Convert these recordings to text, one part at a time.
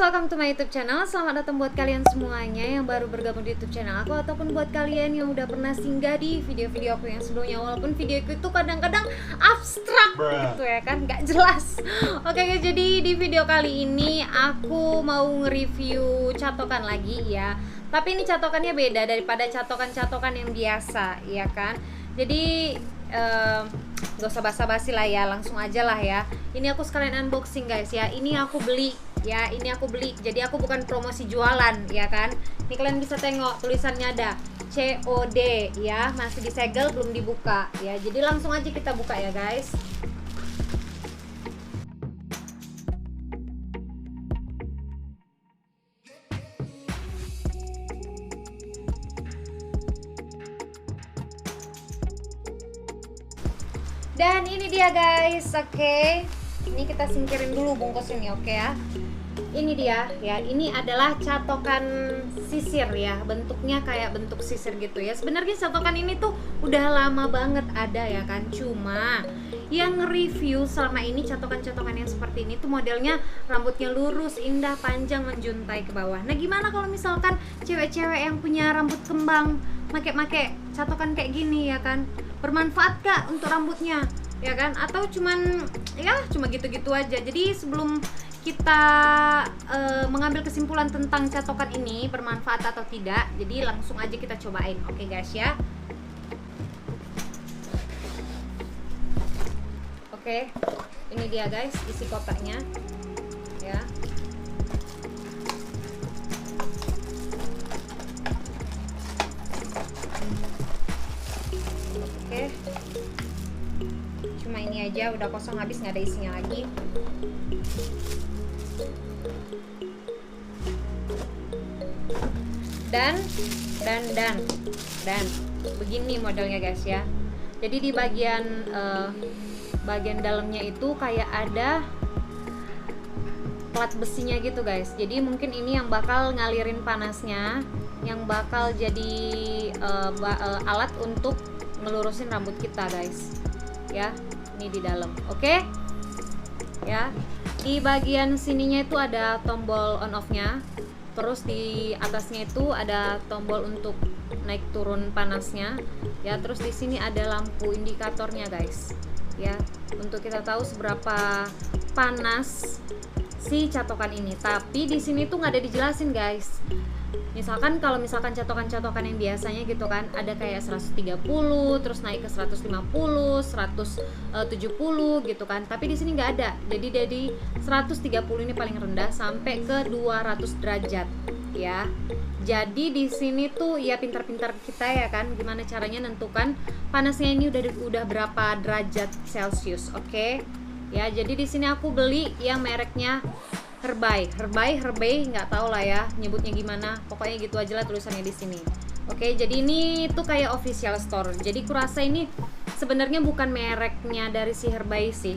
welcome to my YouTube channel. Selamat datang buat kalian semuanya yang baru bergabung di YouTube channel aku, ataupun buat kalian yang udah pernah singgah di video-video aku yang sebelumnya. Walaupun videoku itu kadang-kadang abstrak gitu ya kan, nggak jelas. Oke guys, jadi di video kali ini aku mau nge-review catokan lagi ya. Tapi ini catokannya beda daripada catokan-catokan yang biasa ya kan. Jadi gak usah basa-basi lah ya, langsung aja lah ya. Ini aku sekalian unboxing guys ya. Ini aku beli ya, ini aku beli. Jadi aku bukan promosi jualan ya kan. Ini kalian bisa tengok tulisannya ada COD ya, masih disegel belum dibuka ya. Jadi langsung aja kita buka ya guys. Dan ini dia guys, oke. Ini kita singkirin dulu bungkus ini, oke ya. Ini dia ya, ini adalah catokan sisir ya. Bentuknya kayak bentuk sisir gitu ya. Sebenarnya catokan ini tuh udah lama banget ada ya kan. Cuma yang review selama ini catokan-catokan yang seperti ini tuh modelnya rambutnya lurus, indah, panjang, menjuntai ke bawah. Nah gimana kalau misalkan cewek-cewek yang punya rambut kembang make catokan kayak gini ya kan? Bermanfaat gak untuk rambutnya ya kan? Atau cuman ya cuma gitu-gitu aja. Jadi sebelum kita mengambil kesimpulan tentang catokan ini bermanfaat atau tidak, jadi langsung aja kita cobain, oke guys ya. Oke, ini dia guys isi kotaknya ya. Oke, cuma ini aja, udah kosong habis, nggak ada isinya lagi. Dan begini modelnya guys ya. Jadi di bagian dalamnya itu kayak ada plat besinya gitu guys. Jadi mungkin ini yang bakal ngalirin panasnya, yang bakal jadi alat untuk ngelurusin rambut kita guys ya. Ini di dalam, oke ya. Di bagian sininya itu ada tombol on off nya, terus di atasnya itu ada tombol untuk naik turun panasnya ya. Terus di sini ada lampu indikatornya guys ya, untuk kita tahu seberapa panas si catokan ini. Tapi di sini tuh nggak ada dijelasin guys. Misalkan kalau misalkan catokan-catokan yang biasanya gitu kan, ada kayak 130 terus naik ke 150, 170 gitu kan. Tapi di sini nggak ada. Jadi dari 130 ini paling rendah sampai ke 200 derajat ya. Jadi di sini tuh ya pintar-pintar kita ya kan, gimana caranya nentukan panasnya ini udah berapa derajat Celcius, oke? Ya, jadi di sini aku beli yang mereknya Herbay, nggak tahu lah ya nyebutnya gimana, pokoknya gitu aja lah tulisannya di sini. Oke, jadi ini tuh kayak official store. Jadi kurasa ini sebenarnya bukan mereknya dari si Herbay sih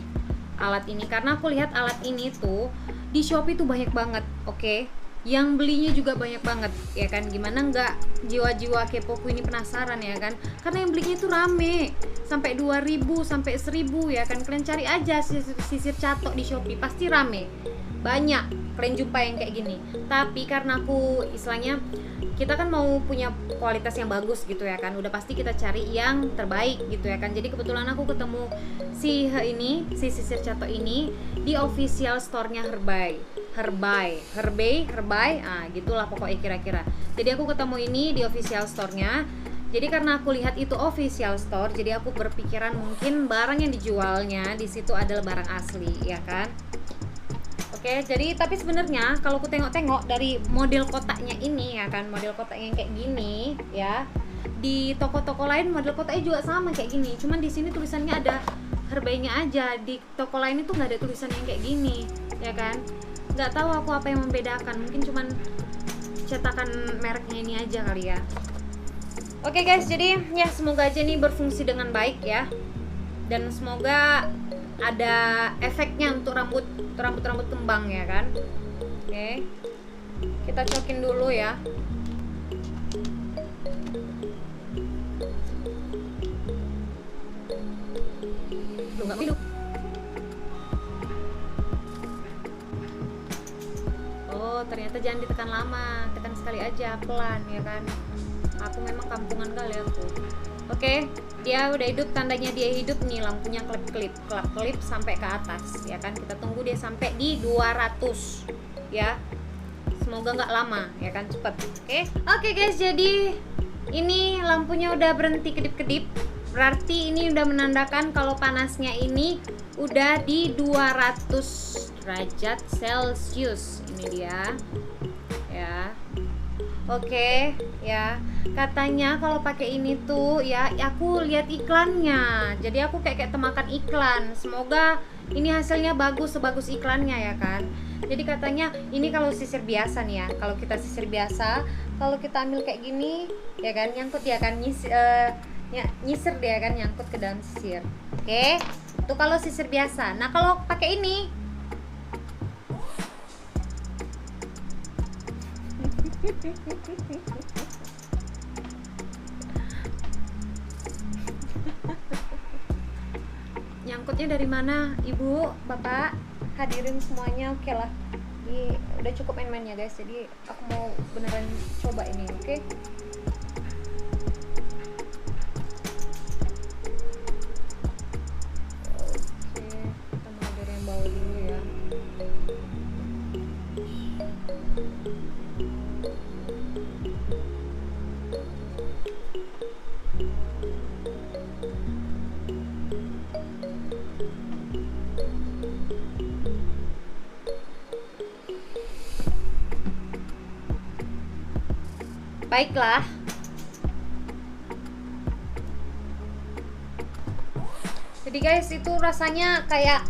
alat ini, karena aku lihat alat ini tuh di Shopee tuh banyak banget, oke? Yang belinya juga banyak banget ya kan. Gimana nggak jiwa-jiwa kepoku ini penasaran ya kan, karena yang belinya itu rame sampai 2000 sampai 1000 ya kan. Kalian cari aja sisir catok di Shopee, pasti rame, banyak kalian jumpa yang kayak gini. Tapi karena aku istilahnya kita kan mau punya kualitas yang bagus gitu ya kan, udah pasti kita cari yang terbaik gitu ya kan. Jadi kebetulan aku ketemu si sisir catok ini di official store-nya Herbay, gitulah pokoknya kira-kira. Jadi aku ketemu ini di official store-nya. Jadi karena aku lihat itu official store, jadi aku berpikiran mungkin barang yang dijualnya di situ adalah barang asli ya kan. Oke, jadi tapi sebenarnya kalau aku tengok-tengok dari model kotaknya ini ya kan, model kotaknya yang kayak gini ya. Di toko-toko lain model kotaknya juga sama kayak gini, cuman di sini tulisannya ada Herbaynya aja. Di toko lain itu nggak ada tulisan yang kayak gini ya kan. Nggak tahu aku apa yang membedakan, mungkin cuman cetakan mereknya ini aja kali ya. Oke guys, jadi ya semoga aja ini berfungsi dengan baik ya, dan semoga ada efeknya untuk rambut kembang ya kan. Oke, kita cokin dulu ya. Lu nggak minum? Oh ternyata jangan ditekan lama, tekan sekali aja, pelan ya kan. Aku memang kampungan kali aku. Oke, dia udah hidup, tandanya dia hidup nih, lampunya kelap-kelip sampai ke atas ya kan. Kita tunggu dia sampai di 200 ya. Semoga nggak lama ya kan, cepet. Oke guys, jadi ini lampunya udah berhenti kedip-kedip. Berarti ini udah menandakan kalau panasnya ini udah di 200 derajat Celcius. Ini dia ya. Oke ya, katanya kalau pakai ini tuh ya, aku lihat iklannya, jadi aku kayak temakan iklan. Semoga ini hasilnya bagus sebagus iklannya ya kan. Jadi katanya ini kalau sisir biasa nih ya, kalau kita sisir biasa, kalau kita ambil kayak gini ya kan, nyangkut ya kan, nyisir dia kan, nyangkut ke dalam sisir. Oke, itu kalau sisir biasa. Nah kalau pakai ini nyangkutnya dari mana, ibu, bapak, hadirin semuanya. Oke lah, ini udah cukup main-mainnya guys, jadi aku mau beneran coba ini. Oke. Kita mulai dari yang bawah dulu ya. Baiklah. Jadi guys, itu rasanya kayak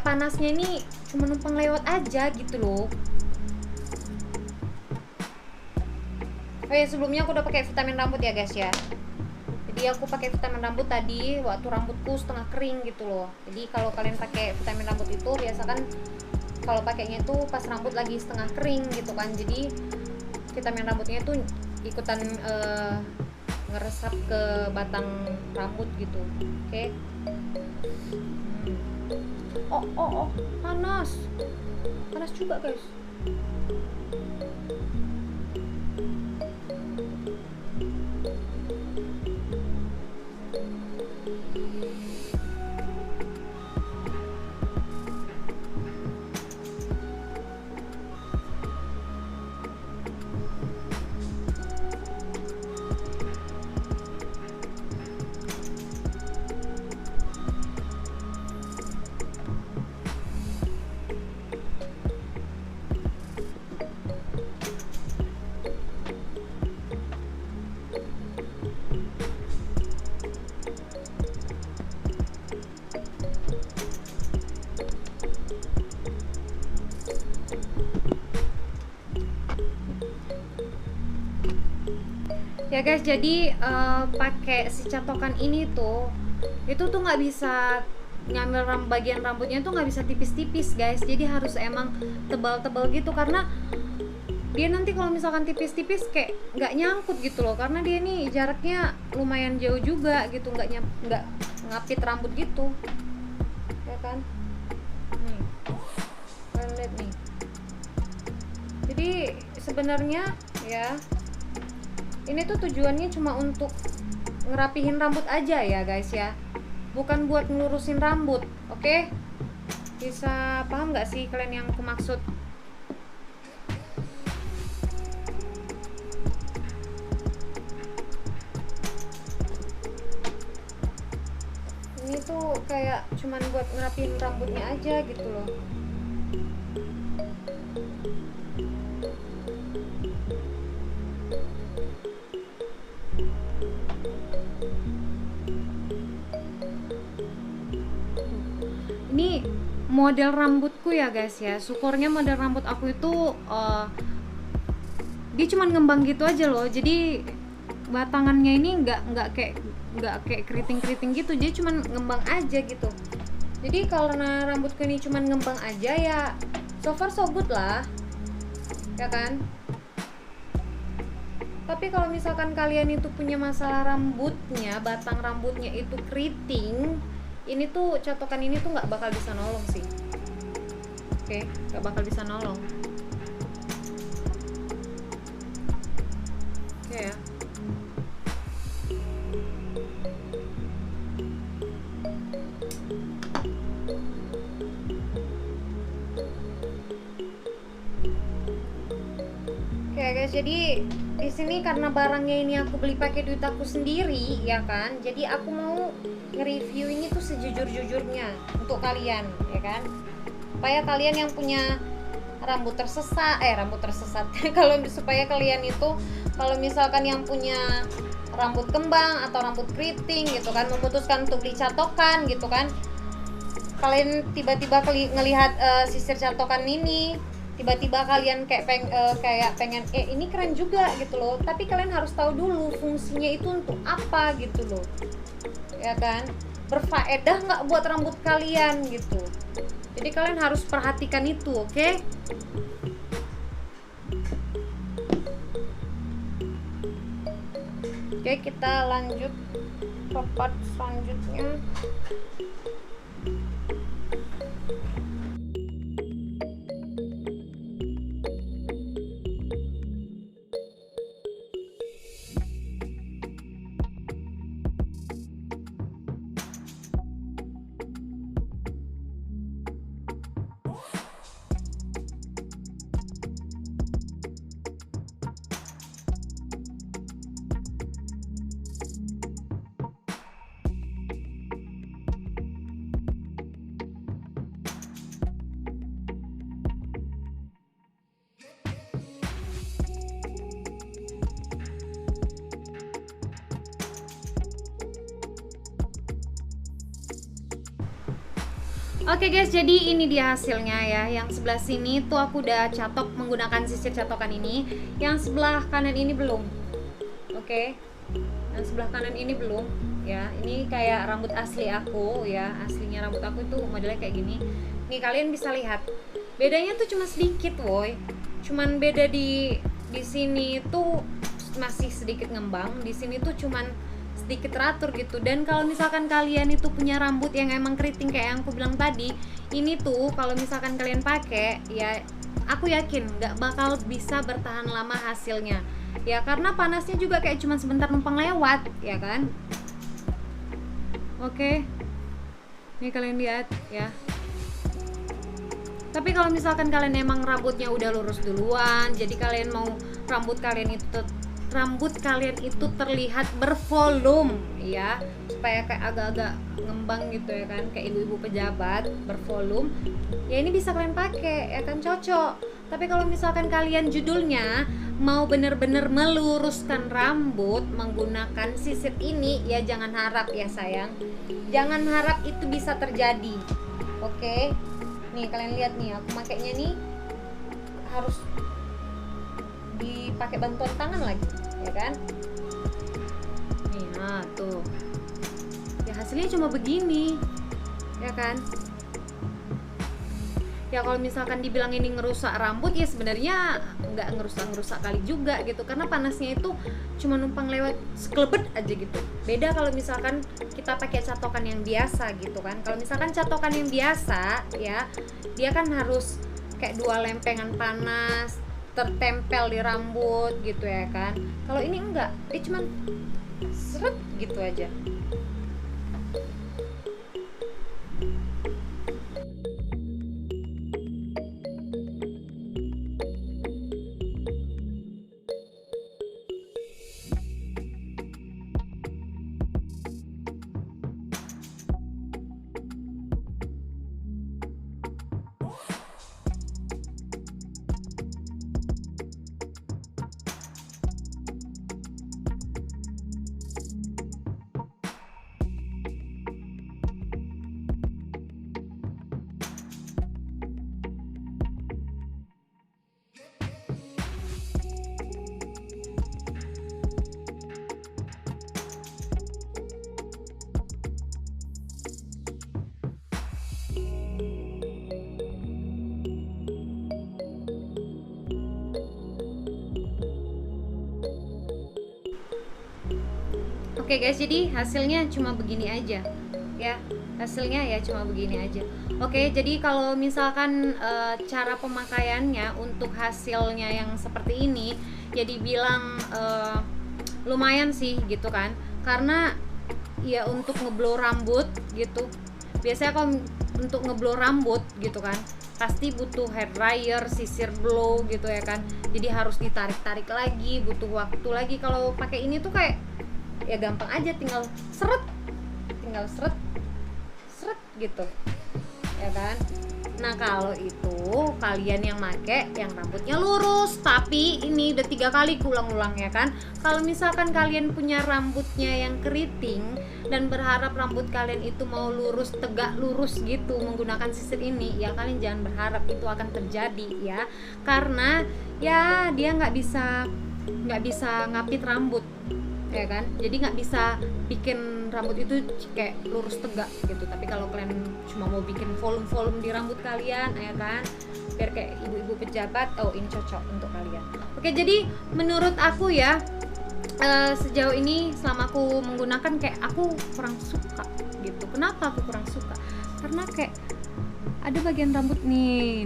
panasnya ini cuma numpang lewat aja gitu loh. Oh ya, sebelumnya aku udah pakai vitamin rambut ya guys ya. Jadi aku pakai vitamin rambut tadi waktu rambutku setengah kering gitu loh. Jadi kalau kalian pakai vitamin rambut itu biasa kan kalau pakainya itu pas rambut lagi setengah kering gitu kan. Jadi vitamin rambutnya itu ikutan ngeresap ke batang rambut gitu. Oke. Oh, panas juga guys. Ya guys, jadi pakai si catokan ini tuh, itu tuh nggak bisa ngambil bagian rambutnya tuh nggak bisa tipis-tipis guys. Jadi harus emang tebal-tebal gitu, karena dia nanti kalau misalkan tipis-tipis kayak nggak nyangkut gitu loh, karena dia nih jaraknya lumayan jauh juga gitu, nggak ngapit rambut gitu ya kan. Nih kalian lihat nih, jadi sebenarnya ya ini tuh tujuannya cuma untuk ngerapihin rambut aja ya guys ya, bukan buat ngelurusin rambut. Oke? Bisa paham nggak sih kalian yang aku maksud? Ini tuh kayak cuman buat ngerapihin rambutnya aja gitu loh. Ini model rambutku ya guys ya, syukurnya model rambut aku itu dia cuman ngembang gitu aja loh. Jadi batangannya ini nggak kayak keriting gitu, dia cuman ngembang aja gitu. Jadi karena rambutku ini cuman ngembang aja ya, so far so good lah ya kan. Tapi kalau misalkan kalian itu punya masalah rambutnya, batang rambutnya itu keriting, ini tuh catokan ini tuh nggak bakal bisa nolong sih. Oke, nggak bakal bisa nolong. guys, jadi di sini karena barangnya ini aku beli pakai duit aku sendiri ya kan, jadi aku mau nge-review ini tuh sejujur-jujurnya untuk kalian ya kan, supaya kalian yang punya rambut tersesat kalau supaya kalian itu kalau misalkan yang punya rambut kembang atau rambut keriting gitu kan, memutuskan untuk beli catokan gitu kan, kalian tiba-tiba ngelihat sisir catokan ini, tiba-tiba kalian kayak pengen ini keren juga gitu loh, tapi kalian harus tahu dulu fungsinya itu untuk apa gitu loh ya kan, berfaedah nggak buat rambut kalian gitu. Jadi kalian harus perhatikan itu, oke? Oke, kita lanjut ke part selanjutnya. Oke guys, jadi ini dia hasilnya ya. Yang sebelah sini tuh aku udah catok menggunakan sisir catokan ini. Yang sebelah kanan ini belum. Oke. Yang sebelah kanan ini belum ya. Ini kayak rambut asli aku ya. Aslinya rambut aku itu modelnya kayak gini. Nih kalian bisa lihat. Bedanya tuh cuma sedikit, woy. Cuman beda di sini tuh masih sedikit ngembang. Di sini tuh cuman sedikit teratur gitu. Dan kalau misalkan kalian itu punya rambut yang emang keriting kayak yang aku bilang tadi, ini tuh kalau misalkan kalian pakai ya, aku yakin nggak bakal bisa bertahan lama hasilnya ya, karena panasnya juga kayak cuma sebentar numpang lewat ya kan. Oke, nih kalian lihat ya. Tapi kalau misalkan kalian emang rambutnya udah lurus duluan, jadi kalian mau rambut kalian itu terlihat bervolume ya, supaya kayak agak-agak ngembang gitu ya kan, kayak ibu-ibu pejabat bervolume ya, ini bisa kalian pakai ya kan, cocok. Tapi kalau misalkan kalian judulnya mau bener-bener meluruskan rambut menggunakan sisir ini ya, jangan harap ya sayang, jangan harap itu bisa terjadi. Oke, nih kalian lihat nih, aku makainya nih harus dipakai bantuan tangan lagi ya kan. Nih, nah tuh ya hasilnya cuma begini ya kan. Ya kalau misalkan dibilang ini ngerusak rambut ya sebenarnya nggak ngerusak kali juga gitu, karena panasnya itu cuma numpang lewat sekelebet aja gitu. Beda kalau misalkan kita pakai catokan yang biasa gitu kan. Kalau misalkan catokan yang biasa ya, dia kan harus kayak 2 lempengan panas tertempel di rambut gitu ya kan. Kalau ini enggak, dia cuman seret gitu aja. Oke guys, jadi hasilnya cuma begini aja ya. Hasilnya ya cuma begini aja. Oke, jadi kalau misalkan cara pemakaiannya untuk hasilnya yang seperti ini, jadi bilang lumayan sih gitu kan. Karena ya untuk ngeblow rambut gitu, biasanya kalau untuk ngeblow rambut gitu kan, pasti butuh hair dryer, sisir blow gitu ya kan. Jadi harus ditarik-tarik lagi, butuh waktu lagi. Kalau pakai ini tuh kayak ya gampang aja, tinggal seret gitu ya kan. Nah kalau itu kalian yang make yang rambutnya lurus, tapi ini udah 3 kali ulang-ulang ya kan. Kalau misalkan kalian punya rambutnya yang keriting dan berharap rambut kalian itu mau lurus, tegak lurus gitu menggunakan sisir ini, ya kalian jangan berharap itu akan terjadi ya, karena ya dia nggak bisa ngapit rambut ya kan. Jadi nggak bisa bikin rambut itu kayak lurus tegak gitu. Tapi kalau kalian cuma mau bikin volume di rambut kalian ya kan, biar kayak ibu-ibu pejabat, oh ini cocok untuk kalian. Oke, jadi menurut aku ya, sejauh ini selama aku menggunakan kayak aku kurang suka gitu. Kenapa aku kurang suka? Karena kayak ada bagian rambut nih,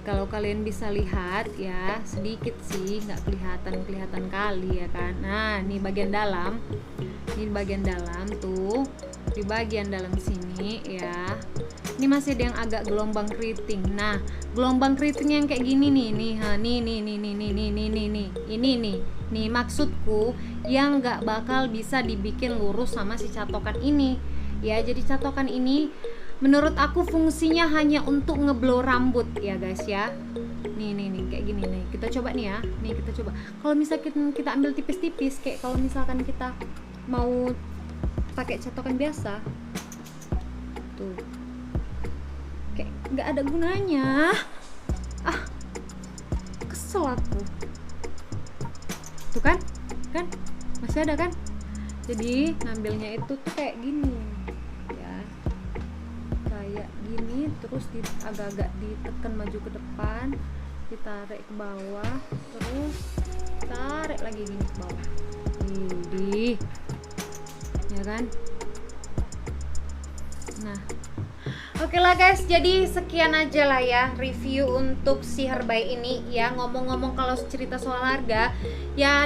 kalau kalian bisa lihat ya, sedikit sih, nggak kelihatan kali ya kan. Nah ini bagian dalam, tuh di bagian dalam sini ya, ini masih ada yang agak gelombang keriting. Nah gelombang keriting yang kayak gini nih maksudku yang nggak bakal bisa dibikin lurus sama si catokan ini ya. Jadi catokan ini menurut aku fungsinya hanya untuk ngeblow rambut ya guys ya. Nih kayak gini nih. Kita coba nih ya. Nih kita coba. Kalau misalkan kita ambil tipis-tipis, kayak kalau misalkan kita mau pakai catokan biasa, tuh kayak nggak ada gunanya. Kesel aku. Tuh kan masih ada kan. Jadi ngambilnya itu tuh kayak gini. Gini, terus agak-agak ditekan maju ke depan, ditarik ke bawah, terus tarik lagi gini ke bawah. Ini ya kan. Nah oke lah guys, jadi sekian aja lah ya review untuk si Herbay ini ya. Ngomong-ngomong kalau cerita soal harga ya,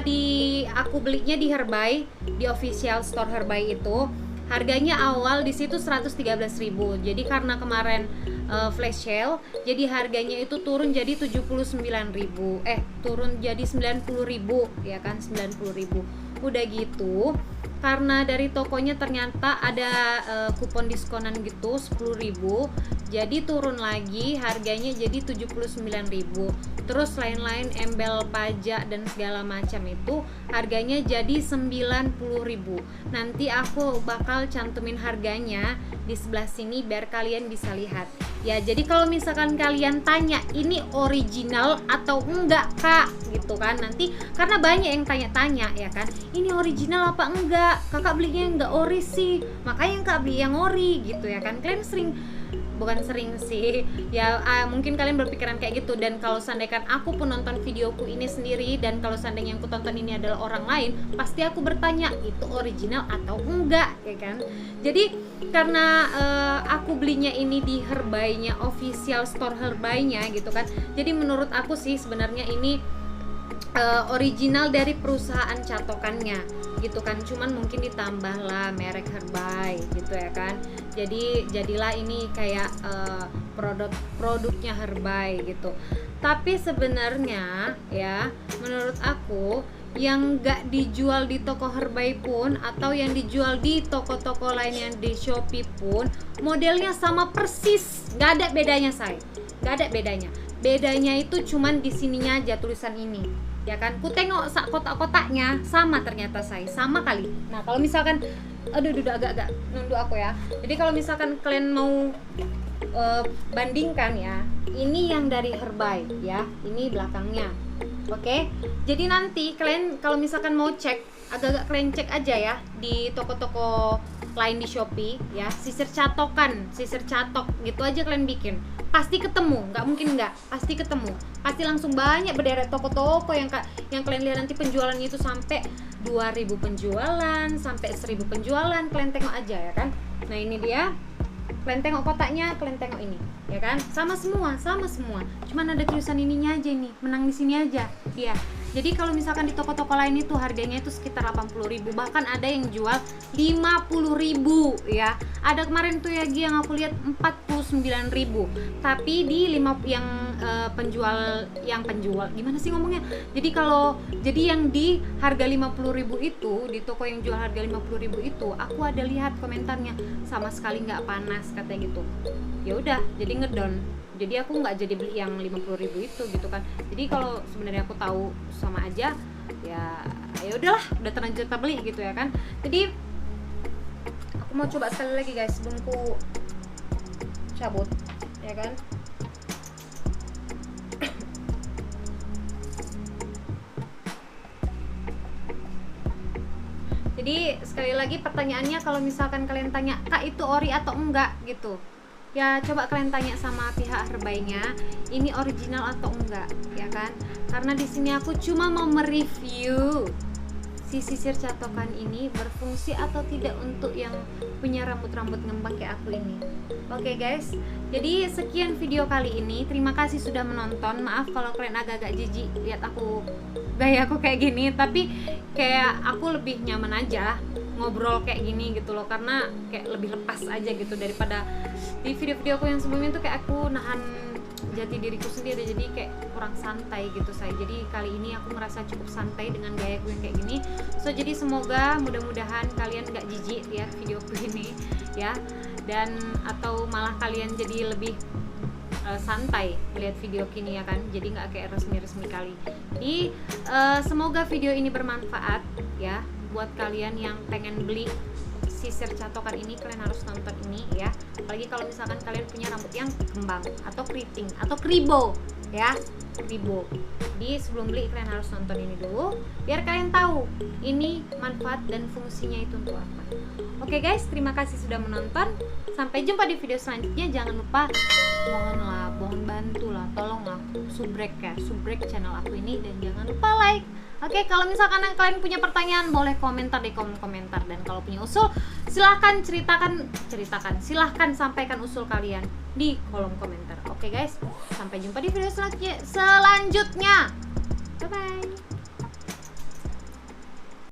aku belinya di Herbay, di official store Herbay itu harganya awal di situ 113.000. Jadi karena kemarin flash sale, jadi harganya itu turun jadi 79.000. Turun jadi 90.000 ya kan, 90.000. Udah gitu, karena dari tokonya ternyata ada kupon diskonan gitu 10.000. Jadi turun lagi harganya jadi 79.000. Terus lain-lain embel pajak dan segala macam itu harganya jadi 90.000. Nanti aku bakal cantumin harganya di sebelah sini biar kalian bisa lihat. Ya, jadi kalau misalkan kalian tanya ini original atau enggak kak gitu kan, nanti karena banyak yang tanya-tanya ya kan, ini original apa enggak, kakak belinya enggak ori sih, makanya kak beli yang ori gitu ya kan. Kalian bukan sering sih ya, mungkin kalian berpikiran kayak gitu. Dan kalau seandainya aku pun nonton videoku ini sendiri, dan kalau seandainya yang aku tonton ini adalah orang lain, pasti aku bertanya itu original atau enggak ya kan. Jadi karena aku belinya ini di Herbaynya, official store Herbaynya gitu kan, jadi menurut aku sih sebenarnya ini original dari perusahaan catokannya gitu kan, cuman mungkin ditambahlah merek Herbay gitu ya kan. Jadi jadilah ini kayak produknya Herbay gitu. Tapi sebenarnya ya menurut aku yang nggak dijual di toko Herbay pun, atau yang dijual di toko-toko lain yang di Shopee pun, modelnya sama persis, nggak ada bedanya say, nggak ada bedanya. Bedanya itu cuman di sininya aja tulisan ini ya kan. Ku tengok kotak-kotaknya sama, ternyata saya sama kali. Nah kalau misalkan udah agak-agak nunduk aku ya, jadi kalau misalkan kalian mau bandingkan ya, ini yang dari Herbay ya, ini belakangnya. Oke, jadi nanti kalian kalau misalkan mau cek, agak-agak kalian cek aja ya di toko-toko lain di Shopee ya, sisir catok gitu aja kalian bikin, pasti ketemu, nggak mungkin nggak, pasti ketemu, pasti langsung banyak berderet toko-toko yang kalian lihat nanti penjualannya itu sampai 2.000 penjualan, sampai 1.000 penjualan, kalian tengok aja ya kan. Nah ini dia, kalian tengok kotaknya, kalian tengok ini ya kan, sama semua, cuman ada tulisan ininya aja, ini menang di sini aja ya. Jadi kalau misalkan di toko-toko lain itu harganya itu sekitar 80.000, bahkan ada yang jual 50.000 ya. Ada kemarin tuh ya Gi yang aku lihat 49.000. Tapi di penjual gimana sih ngomongnya? Jadi yang di harga 50.000 itu, di toko yang jual harga 50.000 itu, aku ada lihat komentarnya sama sekali nggak panas katanya gitu. Ya udah, jadi ngedon. Jadi aku nggak jadi beli yang 50.000 itu gitu kan. Jadi kalau sebenarnya aku tahu sama aja, ya udahlah, udah terlanjur tak beli gitu ya kan. Jadi aku mau coba sekali lagi guys sebelum ku cabut ya kan. Jadi sekali lagi pertanyaannya, kalau misalkan kalian tanya Kak itu ori atau enggak gitu, ya coba kalian tanya sama pihak Herbainya ini original atau enggak ya kan. Karena di sini aku cuma mau mereview si sisir catokan ini berfungsi atau tidak untuk yang punya rambut-rambut ngembang kayak aku ini. Oke guys, jadi sekian video kali ini. Terima kasih sudah menonton. Maaf kalau kalian agak-agak jijik lihat aku gaya aku kayak gini, tapi kayak aku lebih nyaman aja ngobrol kayak gini gitu loh, karena kayak lebih lepas aja gitu daripada di video-video aku yang sebelumnya tuh kayak aku nahan jati diriku sendiri, jadi kayak kurang santai gitu saya. Jadi kali ini aku merasa cukup santai dengan gayaku yang kayak gini. So jadi semoga mudah-mudahan kalian gak jijik lihat videoku ini ya, dan atau malah kalian jadi lebih santai lihat video kini ya kan, jadi nggak kayak resmi-resmi kali. Jadi semoga video ini bermanfaat ya buat kalian yang pengen beli sisir catokan ini. Kalian harus nonton ini ya, apalagi kalau misalkan kalian punya rambut yang kembang atau keriting atau kribo ya, kribo. Jadi sebelum beli kalian harus nonton ini dulu biar kalian tahu ini manfaat dan fungsinya itu untuk apa. Oke guys, terima kasih sudah menonton. Sampai jumpa di video selanjutnya. Jangan lupa, mohon bantulah, tolonglah subrek channel aku ini, dan jangan lupa like. Oke, kalau misalkan kalian punya pertanyaan boleh komentar di kolom komentar, dan kalau punya usul silahkan silahkan sampaikan usul kalian di kolom komentar. Oke guys, sampai jumpa di video selanjutnya. Bye bye.